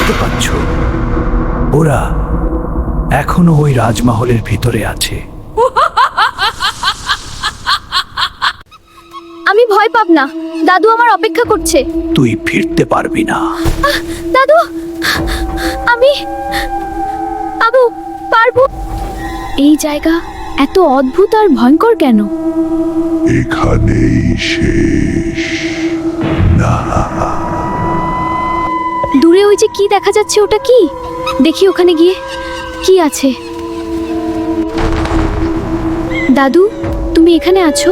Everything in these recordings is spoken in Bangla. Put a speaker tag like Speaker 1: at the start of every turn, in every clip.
Speaker 1: দেখতে পাচ্ছ, ওরা এখনো ওই রাজমহলের ভিতরে আছে।
Speaker 2: আমি ভয় পাব না, দাদু আমার অপেক্ষা করছে।
Speaker 1: তুই ফিরতে পারবি না।
Speaker 2: দাদু, আমি আবু পারবো। এই জায়গা এত অদ্ভুত আর ভয়ঙ্কর কেন?
Speaker 3: এখানেই শেষ।
Speaker 2: দূরে ওই যে কি দেখা যাচ্ছে, ওটা কি? দেখি ওখানে গিয়ে কি আছে। দাদু, তুমি এখানে আছো?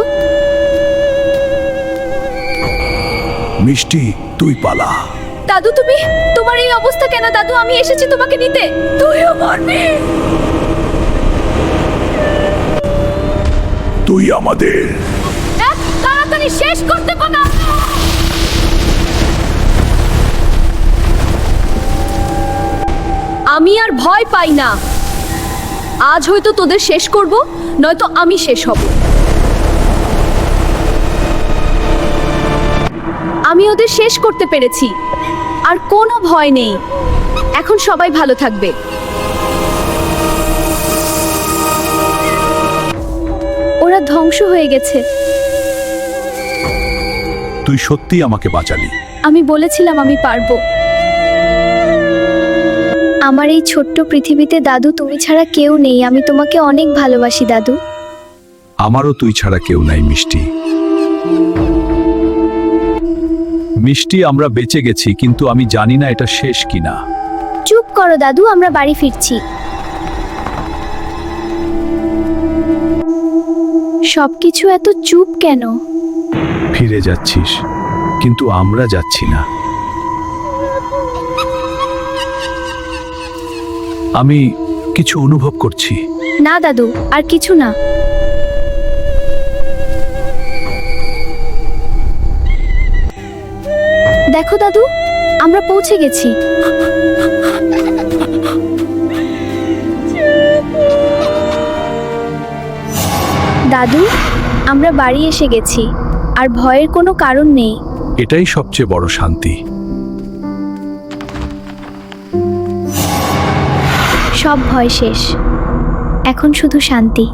Speaker 1: মিষ্টি, তুই পালা।
Speaker 2: দাদু, তুমি তোমার এই অবস্থা কেন? দাদু, আমি এসেছি তোমাকে নিতে। তুইও মরবি।
Speaker 1: তুই আমাদের
Speaker 2: তাড়াতাড়ি শেষ করতে পারো। আমি আর ভয় পাই না। আজ হয়তো তোদের শেষ করব, নয়তো আমি শেষ হব। আমি ওদের শেষ করতে পেরেছি, আর কোনো ভয় নেই। এখন সবাই ভালো থাকবে। ওরা ধ্বংস হয়ে গেছে।
Speaker 1: তুই সত্যি আমাকে বাঁচালি।
Speaker 2: আমি বলেছিলাম আমি পারবো। আমার এই ছোট্ট পৃথিবীতে দাদু তুমি ছাড়া কেউ নেই। আমি তোমাকে অনেক ভালোবাসি দাদু।
Speaker 1: আমারও তুই ছাড়া কেউ নাই মিষ্টি। মিষ্টি, আমরা বেঁচে গেছি, কিন্তু আমি জানি না এটা শেষ কিনা।
Speaker 2: চুপ করো দাদু, আমরা বাড়ি ফিরছি। সবকিছু এত চুপ কেন?
Speaker 1: ফিরে যাচ্ছিস, কিন্তু আমরা যাচ্ছি না। আমি কিছু অনুভব করছি।
Speaker 2: না দাদু, আর কিছু না। দেখো দাদু, আমরা পৌঁছে গেছি। দাদু, আমরা বাড়ি এসে গেছি, আর ভয়ের কোনো কারণ নেই।
Speaker 1: এটাই সবচেয়ে বড় শান্তি।
Speaker 2: সব ভয় শেষ, এখন শুধু শান্তি।